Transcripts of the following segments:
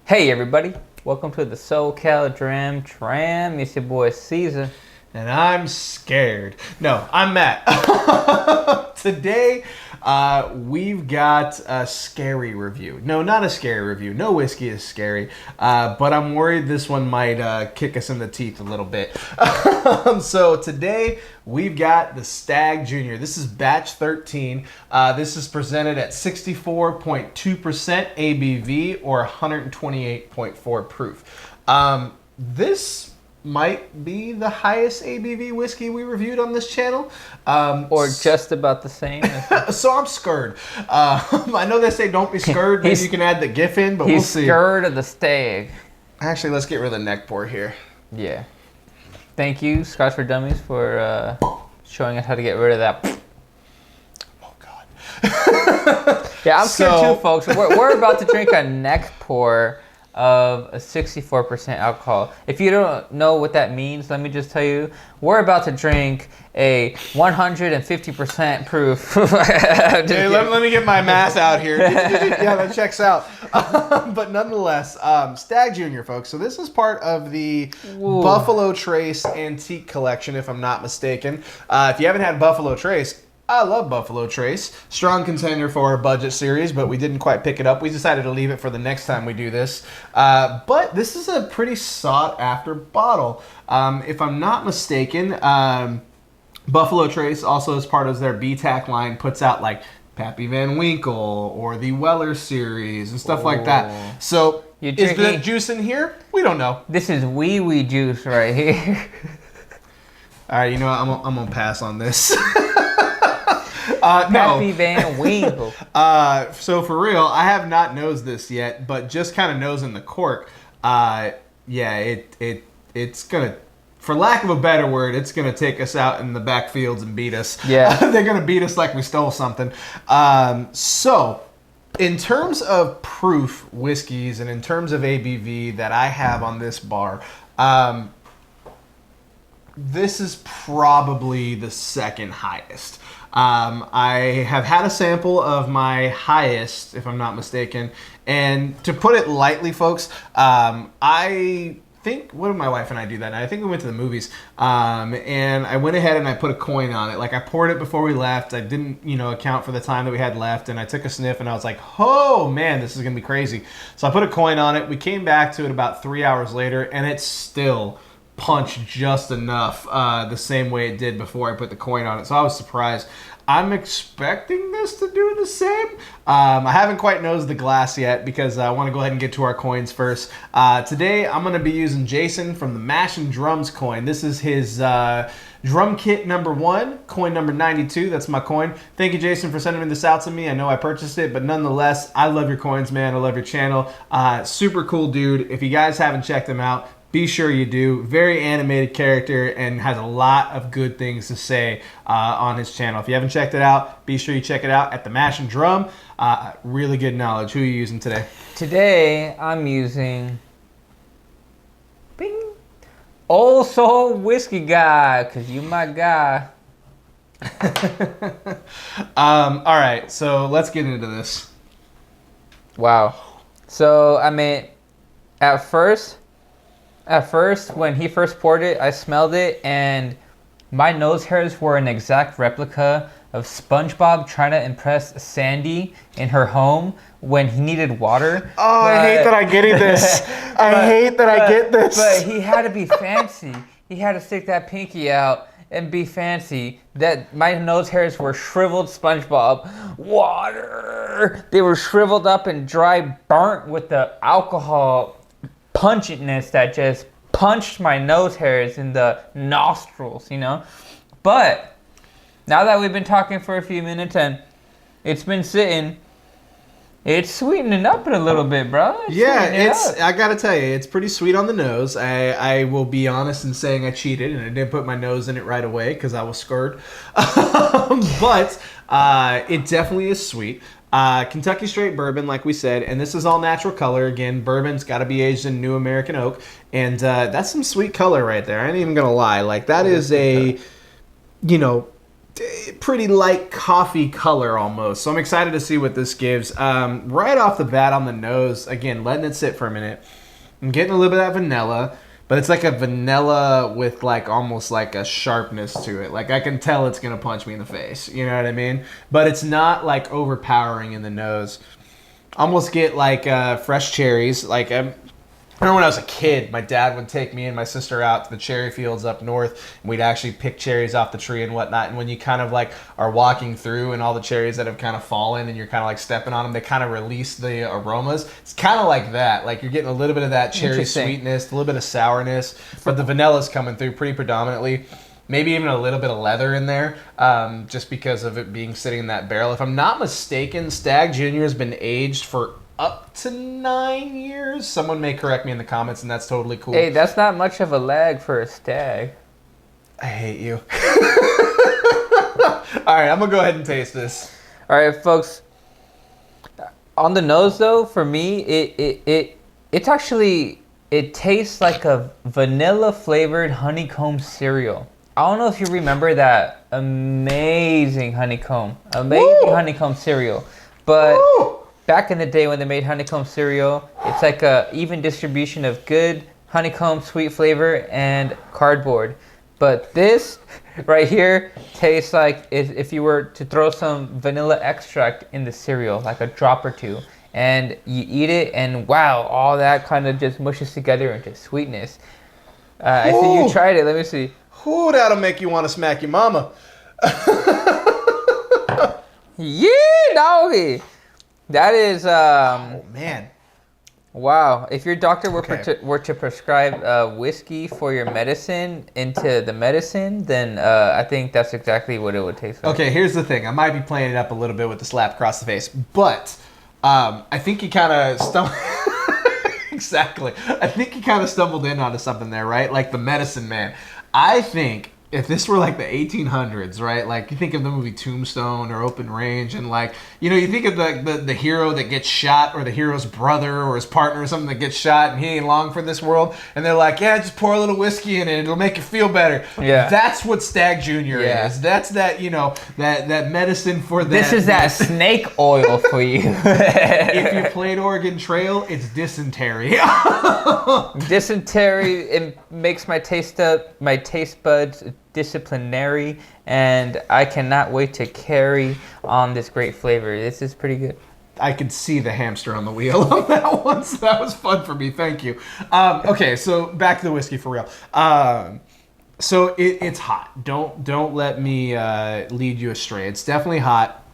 Hey everybody, welcome to the SoCal Dram Tram. It's your boy Caesar. And I'm scared. No, I'm Matt. Today, we've got a scary review. No, not a scary review. No whiskey is scary. But I'm worried this one might kick us in the teeth a little bit. So today, we've got the Stagg Jr. This is batch 13. This is presented at 64.2% ABV or 128.4 proof. This might be the highest ABV whiskey we reviewed on this channel. Or just about the same. So I'm scared. I know they say don't be scared. Maybe you can add the GIF in, but we'll see. He's scared of the Stagg. Actually, let's get rid of the neck pour here. Yeah. Thank you, Scotch for Dummies, for showing us how to get rid of that. Oh, God. Yeah, I'm scared too, folks. We're about to drink a neck pour of a 64% alcohol. If you don't know what that means, let me just tell you, we're about to drink a 150% proof. Hey, let me get my mass out here. Yeah, that checks out. But nonetheless, Stagg Jr., folks. So this is part of the Buffalo Trace Antique Collection, if I'm not mistaken. If you haven't had Buffalo Trace, I love Buffalo Trace. Strong contender for our budget series, but we didn't quite pick it up. We decided to leave it for the next time we do this. But this is a pretty sought-after bottle. If I'm not mistaken, Buffalo Trace also, as part of their BTAC line, puts out like Pappy Van Winkle or the Weller series and stuff like that. So is the juice in here? We don't know. This is wee juice right here. All right, you know what? I'm going to pass on this. Pappy Van Winkle. So for real, I have not nosed this yet, but just kind of nosing the cork. Yeah, it's gonna, for lack of a better word, it's gonna take us out in the backfields and beat us. Yeah, they're gonna beat us like we stole something. So, in terms of proof whiskeys and in terms of ABV that I have on this bar, this is probably the second highest. I have had a sample of my highest, if I'm not mistaken, and to put it lightly, folks, I think, what did my wife and I do that night? I think we went to the movies, and I went ahead and I put a coin on it. Like, I poured it before we left. I didn't, account for the time that we had left, and I took a sniff, and I was like, oh, man, this is going to be crazy. So I put a coin on it. We came back to it about 3 hours later, and it's still punch just enough the same way it did before I put the coin on it. So I was surprised. I'm expecting this to do the same. I haven't quite nosed the glass yet because I want to go ahead and get to our coins first. Today I'm going to be using Jason from the Mash and Drums coin. This is his drum kit number 1, coin number 92. That's my coin. Thank you, Jason, for sending this out to me. I know I purchased it, but nonetheless, I love your coins, man. I love your channel. Super cool dude. If you guys haven't checked him out, be sure you do. Very animated character and has a lot of good things to say on his channel. If you haven't checked it out, be sure you check it out at the Mash and Drum. Really good knowledge. Who are you using today? Today, I'm using Old Soul Whiskey Guy, because you my guy. All right, so let's get into this. Wow. So, I mean, at first, when he first poured it, I smelled it, and my nose hairs were an exact replica of SpongeBob trying to impress Sandy in her home when he needed water. Oh, I hate that I'm getting this. I hate that I get this. But he had to be fancy. He had to stick that pinky out and be fancy. That my nose hairs were shriveled SpongeBob. Water! They were shriveled up and dry, burnt with the alcohol pungentness that just punched my nose hairs in the nostrils, But now that we've been talking for a few minutes and it's been sitting, it's sweetening up a little bit, bro. I gotta tell you, it's pretty sweet on the nose. I will be honest in saying I cheated and I didn't put my nose in it right away because I was scared. But it definitely is sweet. Kentucky straight bourbon, like we said, and this is all natural color. Again, bourbon's got to be aged in new American oak, and that's some sweet color right there. I ain't even gonna lie. Like, that is a, pretty light coffee color almost. So I'm excited to see what this gives. Right off the bat on the nose, again, letting it sit for a minute. I'm getting a little bit of that vanilla, but it's like a vanilla with like almost like a sharpness to it. Like I can tell it's going to punch me in the face. You know what I mean? But it's not like overpowering in the nose. Almost get like fresh cherries. Like I remember when I was a kid, my dad would take me and my sister out to the cherry fields up north, and we'd actually pick cherries off the tree and whatnot. And when you kind of like are walking through and all the cherries that have kind of fallen and you're kind of like stepping on them, they kind of release the aromas. It's kind of like that. Like you're getting a little bit of that cherry sweetness, a little bit of sourness, but the vanilla's coming through pretty predominantly. Maybe even a little bit of leather in there, just because of it being sitting in that barrel. If I'm not mistaken, Stagg Jr. has been aged for up to 9 years. Someone may correct me in the comments, and that's totally cool. Hey, that's not much of a lag for a stag. I hate you. All right, I'm gonna go ahead and taste this. All right, folks. On the nose, though, for me, it's actually, it tastes like a vanilla flavored honeycomb cereal. I don't know if you remember that amazing honeycomb cereal, but. Woo! Back in the day when they made honeycomb cereal, it's like a even distribution of good honeycomb sweet flavor and cardboard. But this right here tastes like if you were to throw some vanilla extract in the cereal, like a drop or two, and you eat it, and wow, all that kind of just mushes together into sweetness. I see you tried it. Let me see. Ooh, that'll make you want to smack your mama. Yeah, doggy. That is, oh man, wow. If your doctor were to prescribe whiskey for your medicine into the medicine, then I think that's exactly what it would taste like. Okay, here's the thing. I might be playing it up a little bit with the slap across the face, but I think you kind of stumbled. Exactly. I think you kind of stumbled in onto something there, right? Like the medicine man. I think if this were like the 1800s, right? Like you think of the movie Tombstone or Open Range, and like, you know, you think of the hero that gets shot, or the hero's brother or his partner or something that gets shot, and he ain't long for this world, and they're like, yeah, just pour a little whiskey in it, it'll make you feel better. Yeah. That's what Stagg Jr. is. That's that, you know, that medicine for that. This is that snake oil for you. If you played Oregon Trail, it's dysentery. Dysentery, it makes my taste buds disciplinary, and I cannot wait to carry on this great flavor. This is pretty good. I could see the hamster on the wheel on that one, so that was fun for me. Thank you. Okay, so back to the whiskey for real. So it's hot. Don't let me lead you astray. It's definitely hot.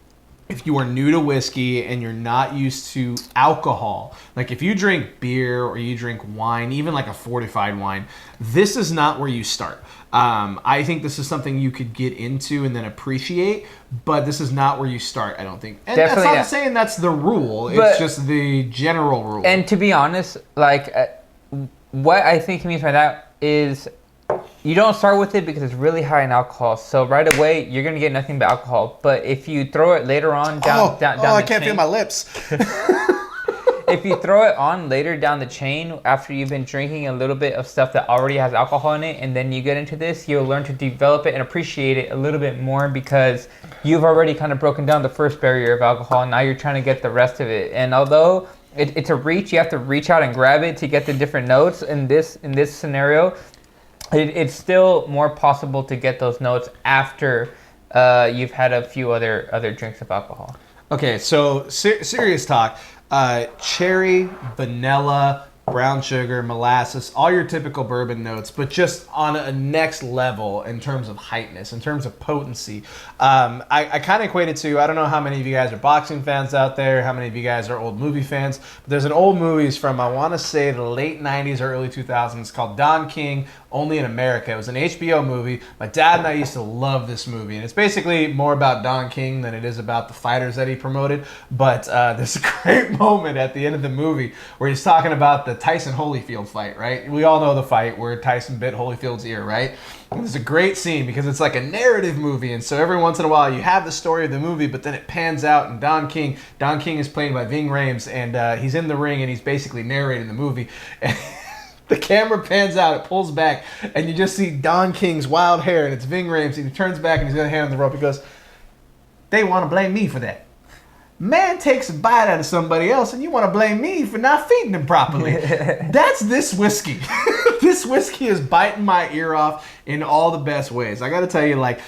If you are new to whiskey and you're not used to alcohol, like if you drink beer or you drink wine, even like a fortified wine, this is not where you start. I think this is something you could get into and then appreciate, but this is not where you start, I don't think. And Definitely that's not saying that's the rule. It's just the general rule. And to be honest, like what I think he means by that is you don't start with it because it's really high in alcohol. So right away, you're going to get nothing but alcohol. But if you throw it later on down I can't feel my lips. If you throw it on later down the chain after you've been drinking a little bit of stuff that already has alcohol in it, and then you get into this, you'll learn to develop it and appreciate it a little bit more because you've already kind of broken down the first barrier of alcohol, and now you're trying to get the rest of it. And although it's a reach, you have to reach out and grab it to get the different notes. In this scenario, it's still more possible to get those notes after you've had a few other drinks of alcohol. Okay, so serious talk. Cherry, vanilla, brown sugar, molasses, all your typical bourbon notes, but just on a next level in terms of heightness, in terms of potency. I kind of equate it to, I don't know how many of you guys are boxing fans out there, how many of you guys are old movie fans, but there's an old movie from, I want to say, the late 90s or early 2000s called Don King, Only in America. It was an HBO movie. My dad and I used to love this movie, and it's basically more about Don King than it is about the fighters that he promoted, but there's a great moment at the end of the movie where he's talking about the Tyson Holyfield fight, right? We all know the fight where Tyson bit Holyfield's ear, right? And it's a great scene because it's like a narrative movie, and so every once in a while you have the story of the movie, but then it pans out, and Don King is played by Ving Rhames, and he's in the ring and he's basically narrating the movie. The camera pans out, it pulls back, and you just see Don King's wild hair and it's Ving Rhames, and he turns back and he's got a hand on the rope. He goes, "They want to blame me for that. Man takes a bite out of somebody else, and you want to blame me for not feeding him properly." That's this whiskey. This whiskey is biting my ear off in all the best ways. I got to tell you, like,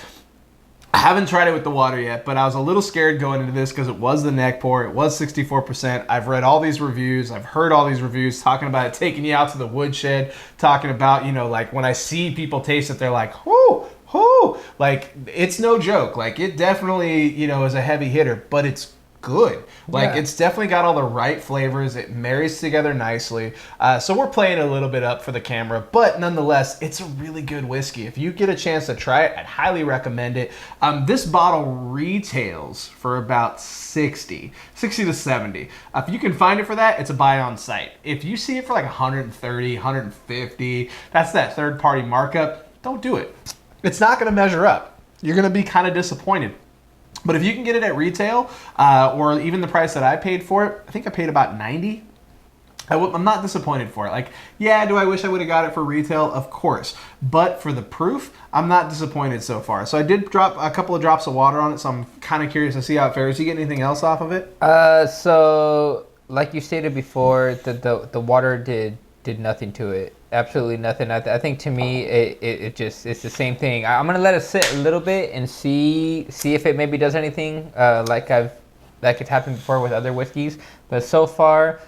I haven't tried it with the water yet, but I was a little scared going into this because it was the neck pour. It was 64%. I've read all these reviews. I've heard all these reviews talking about it taking you out to the woodshed, talking about, you know, like when I see people taste it, they're like, whoo, whoo. Like, it's no joke. Like, it definitely, you know, is a heavy hitter, but it's good. Like, Yeah. it's definitely got all the right flavors. It marries together nicely. So we're playing a little bit up for the camera, but nonetheless, it's a really good whiskey. If you get a chance to try it, I'd highly recommend it. This bottle retails for about 60 to 70. If you can find it for that, it's a buy on site. If you see it for like 130, 150, that's that third party markup, don't do it. It's not going to measure up. You're going to be kind of disappointed. But if you can get it at retail, or even the price that I paid for it, I think I paid about $90. I'm not disappointed for it. Like, yeah, do I wish I would have got it for retail? Of course. But for the proof, I'm not disappointed so far. So I did drop a couple of drops of water on it, so I'm kind of curious to see how it fares. You get anything else off of it? So like you stated before, the water did nothing to it. Absolutely nothing. I think to me it's the same thing. I'm gonna let it sit a little bit and see if it maybe does anything like it's happened before with other whiskeys. But so far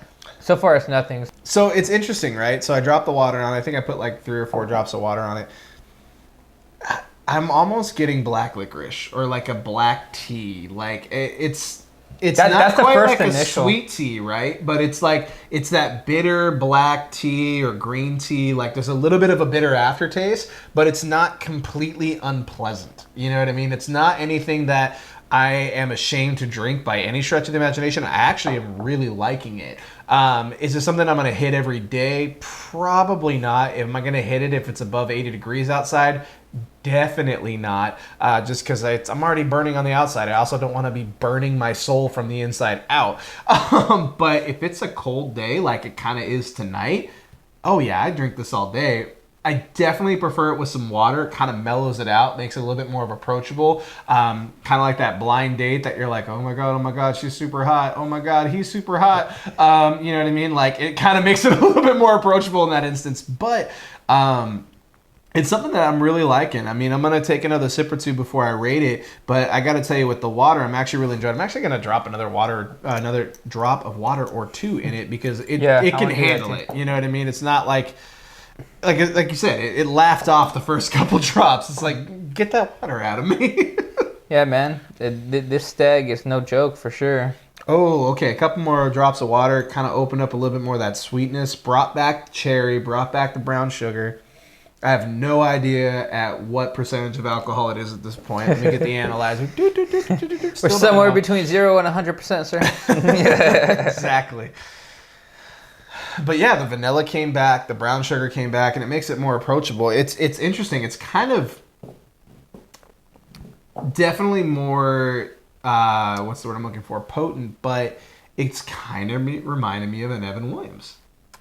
it's nothing. So it's interesting, right? So I dropped the water on it. I think I put like 3 or 4 drops of water on it. I'm almost getting black licorice or like a black tea. Like it's not that's the quite first like initial. a sweet tea, right? But it's like, it's that bitter black tea or green tea. Like, there's a little bit of a bitter aftertaste, but it's not completely unpleasant. You know what I mean? It's not anything that I am ashamed to drink by any stretch of the imagination. I actually am really liking it. Is it something I'm going to hit every day? Probably not. Am I going to hit it if it's above 80 degrees outside? Definitely not. Just because I'm already burning on the outside. I also don't want to be burning my soul from the inside out. But if it's a cold day like it kind of is tonight, oh yeah, I drink this all day. I definitely prefer it with some water. It kind of mellows it out, makes it a little bit more of approachable. Kind of like that blind date that you're like, oh my God, she's super hot. Oh my God, he's super hot. You know what I mean? Like, it kind of makes it a little bit more approachable in that instance. But it's something that I'm really liking. I mean, I'm going to take another sip or two before I rate it. But I got to tell you, with the water, I'm actually really enjoying it. I'm actually going to drop another drop of water or 2 in it because it can handle it. You know what I mean? It's not like you said, it laughed off the first couple drops. It's like, get that water out of me. Yeah, man. This Stagg is no joke for sure. Oh, okay. A couple more drops of water, kind of opened up a little bit more of that sweetness. Brought back the cherry, brought back the brown sugar. I have no idea at what percentage of alcohol it is at this point. Let me get the analyzer. We're somewhere between 0 and 100%, sir. Exactly. But yeah, the vanilla came back, the brown sugar came back, and it makes it more approachable. It's interesting. It's kind of definitely more, what's the word I'm looking for? Potent, but it's kind of reminded me of an Evan Williams.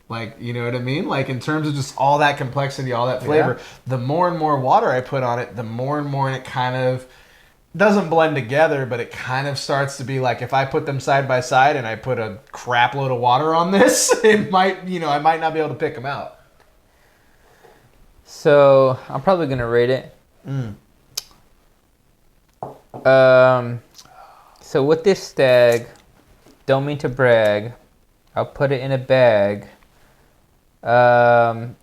Like, you know what I mean? Like, in terms of just all that complexity, all that flavor, Yeah. The more and more water I put on it, the more and more it kind of doesn't blend together, but it kind of starts to be like, if I put them side by side and I put a crap load of water on this, it might, I might not be able to pick them out. So I'm probably gonna rate it. So with this Stagg, don't mean to brag, I'll put it in a bag.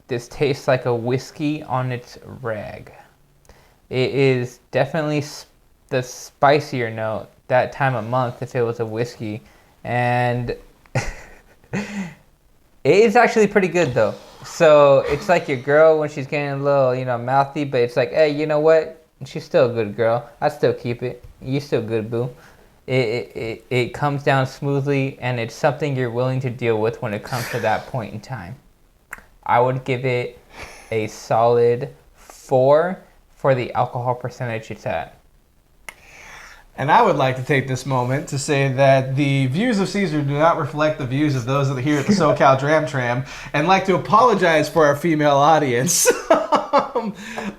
This tastes like a whiskey on its rag. It is definitely the spicier note that time of month if it was a whiskey, and it is actually pretty good though. So it's like your girl when she's getting a little, mouthy, but it's like, hey, you know what? She's still a good girl. I'd still keep it. You still good, boo. It comes down smoothly, and it's something you're willing to deal with when it comes to that point in time. I would give it a solid 4 for the alcohol percentage it's at. And I would like to take this moment to say that the views of Caesar do not reflect the views of those that are here at the SoCal Dram Tram, and like to apologize for our female audience.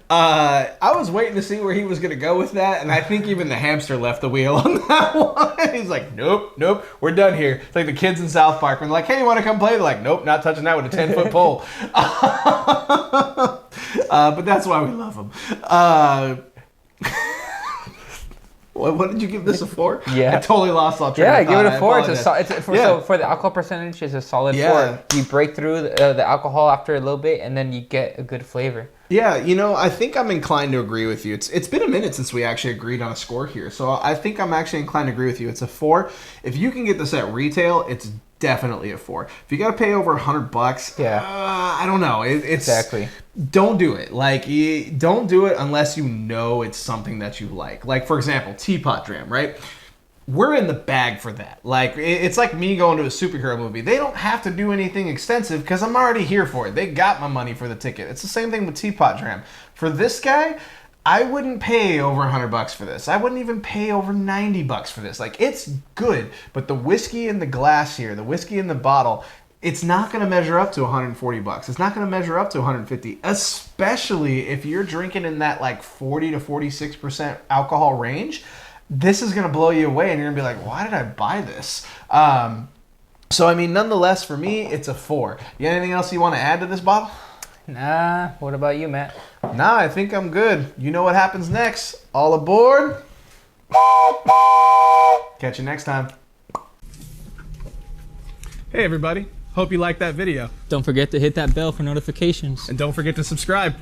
I was waiting to see where he was going to go with that, and I think even the hamster left the wheel on that one. He's like, nope, we're done here. It's like the kids in South Park when they're like, hey, you want to come play? They're like, nope, not touching that with a 10-foot pole. But that's why we love them. What did you give this a 4? Yeah. I totally lost all track Yeah, of give it thought. a 4. So For the alcohol percentage, it's a solid Yeah. 4. You break through the alcohol after a little bit, and then you get a good flavor. Yeah, you know, I think I'm inclined to agree with you. It's been a minute since we actually agreed on a score here, so I think I'm actually inclined to agree with you. It's a 4. If you can get this at retail, it's definitely a 4. If you got to pay over $100, Yeah. I don't know. It's Exactly. Don't do it. Like, don't do it unless you know it's something that you like. Like, for example, Teapot Dram, right? We're in the bag for that. Like, it's like me going to a superhero movie. They don't have to do anything extensive because I'm already here for it. They got my money for the ticket. It's the same thing with Teapot Dram. For this guy, I wouldn't pay over $100 for this. I wouldn't even pay over $90 for this. Like, it's good, but the whiskey in the glass here, the whiskey in the bottle, it's not going to measure up to $140. It's not going to measure up to $150, especially if you're drinking in that like 40 to 46% alcohol range. This is going to blow you away, and you're going to be like, why did I buy this? So, I mean, nonetheless, for me, it's a 4. You got anything else you want to add to this bottle? Nah, what about you, Matt? Nah, I think I'm good. You know what happens next. All aboard. Catch you next time. Hey, everybody. Hope you liked that video. Don't forget to hit that bell for notifications. And don't forget to subscribe.